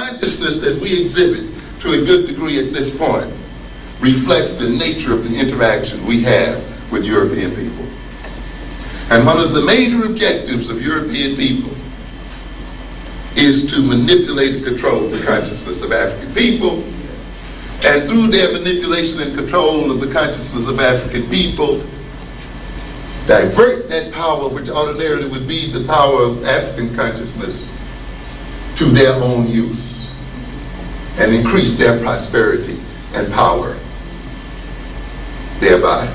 consciousness that we exhibit to a good degree at this point reflects the nature of the interaction we have with European people. And one of the major objectives of European people is to manipulate and control the consciousness of African people. And through their manipulation and control of the consciousness of African people, divert that power, which ordinarily would be the power of African consciousness, to their own use, and increase their prosperity and power thereby.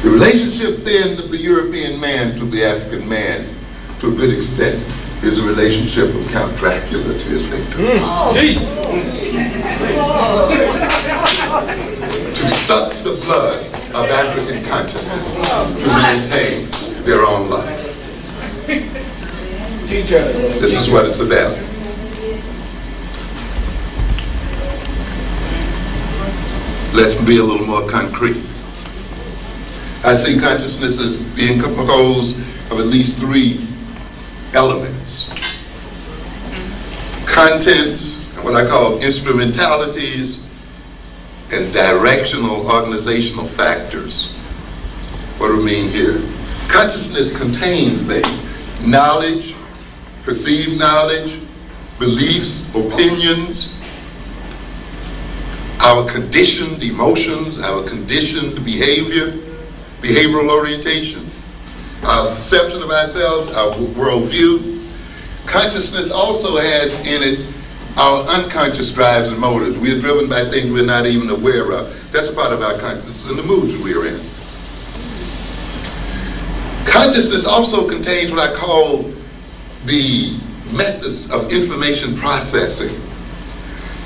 The relationship then of the European man to the African man, to a good extent, is a relationship of Count Dracula to his victim. To suck the blood of African consciousness to maintain their own life. This is what it's about. Let's be a little more concrete. I see consciousness as being composed of at least three elements: contents, and what I call instrumentalities, and directional organizational factors. What do we mean here? Consciousness contains things: knowledge, perceived knowledge, beliefs, opinions, our conditioned emotions, our conditioned behavior, behavioral orientation, our perception of ourselves, our worldview. Consciousness also has in it our unconscious drives and motives. We are driven by things we're not even aware of. That's a part of our consciousness and the moods we are in. Consciousness also contains what I call the methods of information processing.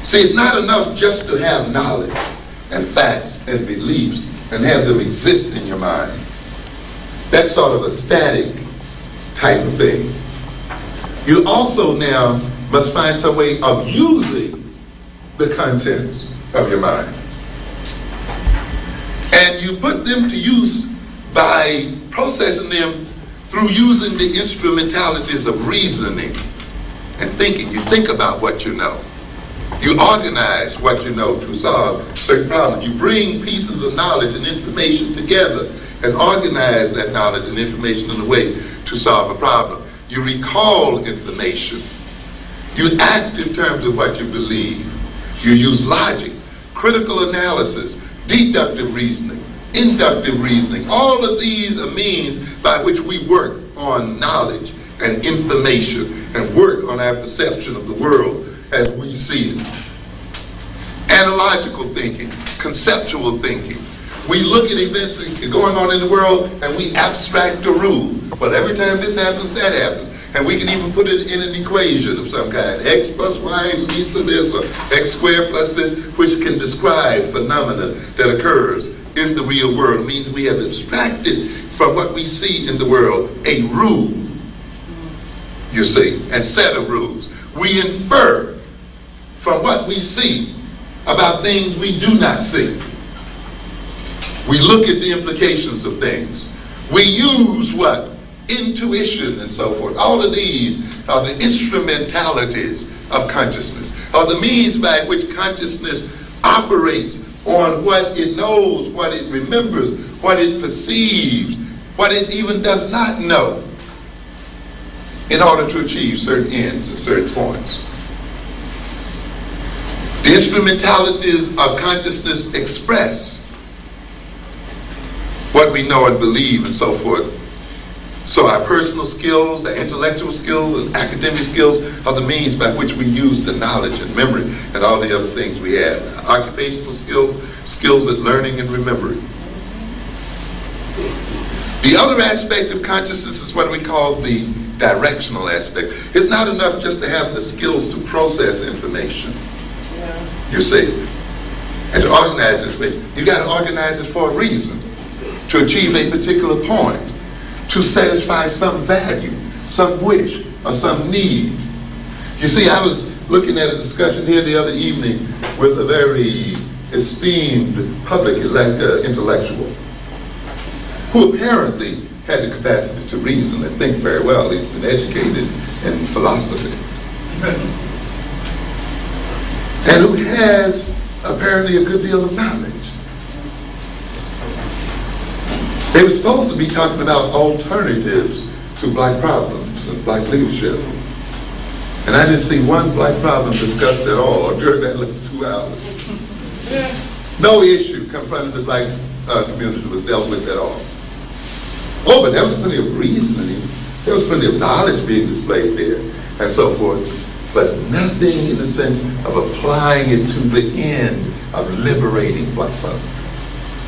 See, it's not enough just to have knowledge and facts and beliefs and have them exist in your mind. That's sort of a static type of thing. You also now must find some way of using the contents of your mind. And you put them to use by processing them through using the instrumentalities of reasoning and thinking. You think about what you know. You organize what you know to solve certain problems. You bring pieces of knowledge and information together and organize that knowledge and information in a way to solve a problem. You recall information. You act in terms of what you believe. You use logic, critical analysis, deductive reasoning, inductive reasoning. All of these are means by which we work on knowledge and information and work on our perception of the world as we see it. Analogical thinking, conceptual thinking. We look at events going on in the world and we abstract a rule. Well, every time this happens, that happens. And we can even put it in an equation of some kind. X plus y leads to this, or x squared plus this, which can describe phenomena that occurs in the real world. It means we have abstracted from what we see in the world a rule, you see, and set of rules. We infer from what we see about things we do not see. We look at the implications of things. We use what? Intuition and so forth. All of these are the instrumentalities of consciousness, are the means by which consciousness operates on what it knows, what it remembers, what it perceives, what it even does not know, in order to achieve certain ends and certain points. The instrumentalities of consciousness express what we know and believe and so forth. So our personal skills, the intellectual skills, and academic skills are the means by which we use the knowledge and memory and all the other things we have. Occupational skills, skills at learning and remembering. The other aspect of consciousness is what we call the directional aspect. It's not enough just to have the skills to process information. You see, and to organize it. You got to organize it for a reason, to achieve a particular point, to satisfy some value, some wish, or some need. You see, I was looking at a discussion here the other evening with a very esteemed public intellectual who apparently had the capacity to reason and think very well. He's been educated in philosophy. and who has apparently a good deal of knowledge. They were supposed to be talking about alternatives to black problems and black leadership. And I didn't see one black problem discussed at all during that 2 hours. No issue confronting the black community was dealt with at all. Oh, but there was plenty of reasoning. There was plenty of knowledge being displayed there and so forth. But nothing in the sense of applying it to the end of liberating black folk.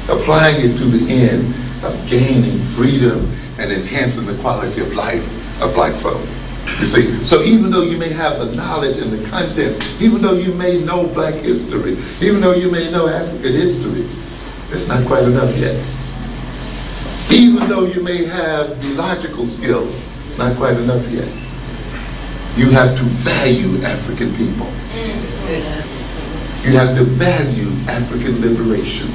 Applying it to the end of gaining freedom and enhancing the quality of life of black folk. You see, so even though you may have the knowledge and the content, even though you may know black history, even though you may know African history, that's not quite enough yet. Even though you may have the logical skills, it's not quite enough yet. You have to value African people. You have to value African liberation.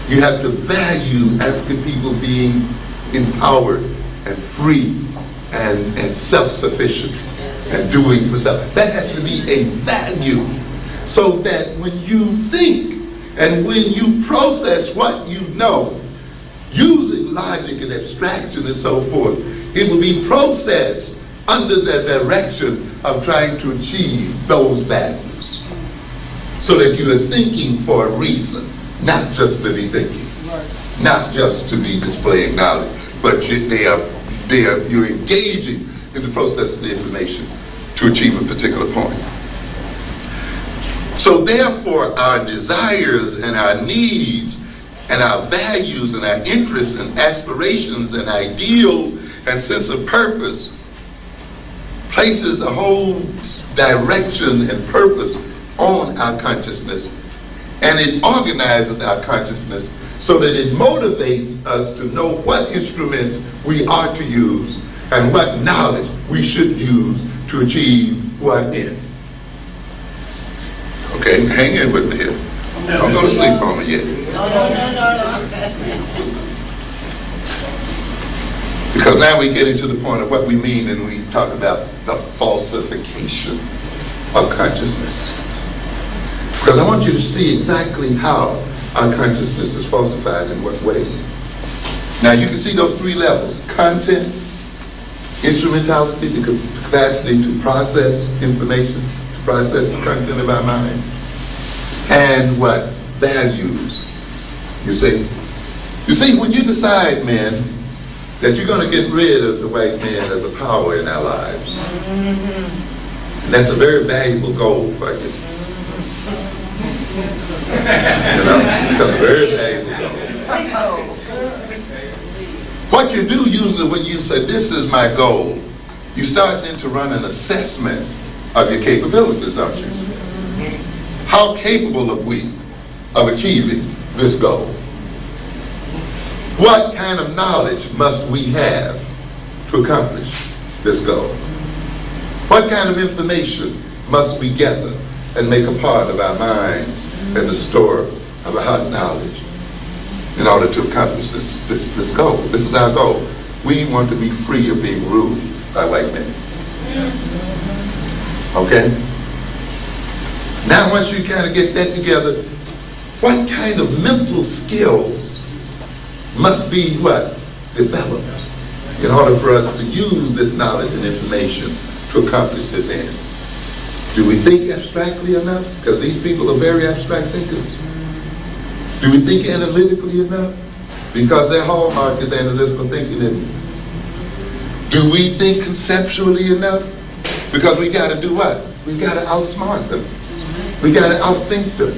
You have to value African people being empowered and free and self-sufficient and doing for self. That has to be a value, so that when you think and when you process what you know, using logic and abstraction and so forth, it will be processed under the direction of trying to achieve those values, so that you are thinking for a reason, not just to be thinking, not just to be displaying knowledge, but you're engaging in the process of the information to achieve a particular point. So therefore, our desires and our needs and our values and our interests and aspirations and ideals and sense of purpose places a whole direction and purpose on our consciousness, and it organizes our consciousness so that it motivates us to know what instruments we are to use and what knowledge we should use to achieve what end. Okay, hang in with me here. Don't go to sleep on me yet. Because now we get into the point of what we mean when we talk about the falsification of consciousness. Because I want you to see exactly how our consciousness is falsified, in what ways. Now you can see those 3 levels: content, instrumentality, the capacity to process information, to process the content of our minds, and what? Values. You see, when you decide, men, that you're going to get rid of the white man as a power in our lives, and that's a very valuable goal for you. You know, it's a very valuable goal. What you do usually when you say, this is my goal, you start then to run an assessment of your capabilities, don't you? How capable are we of achieving this goal? What kind of knowledge must we have to accomplish this goal? What kind of information must we gather and make a part of our minds and the store of our knowledge in order to accomplish this goal? This is our goal. We want to be free of being ruled by white men. Okay? Now once you kind of get that together, what kind of mental skills must be what? Developed in order for us to use this knowledge and information to accomplish this end. Do we think abstractly enough? Because these people are very abstract thinkers. Do we think analytically enough? Because their hallmark is analytical thinking, isn't it? Do we think conceptually enough? Because we got to do what? We got to outsmart them. We got to outthink them.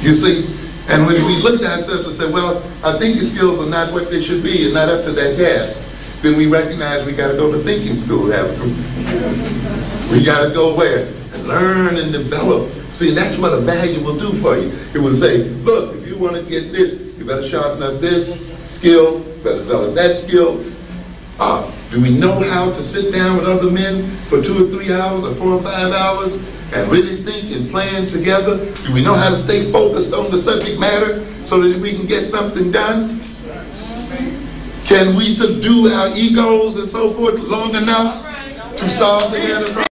You see? And when we look at ourselves and say, well, our thinking skills are not what they should be and not up to that task, then we recognize we got to go to thinking school, haven't we? We got to go where? And learn and develop. See, that's what a value will do for you. It will say, look, if you want to get this, you better sharpen up this skill, you better develop that skill. Do we know how to sit down with other men for 2 or 3 hours or 4 or 5 hours and really think and plan together? Do we know how to stay focused on the subject matter so that we can get something done? Can we subdue our egos and so forth long enough to solve the enterprise?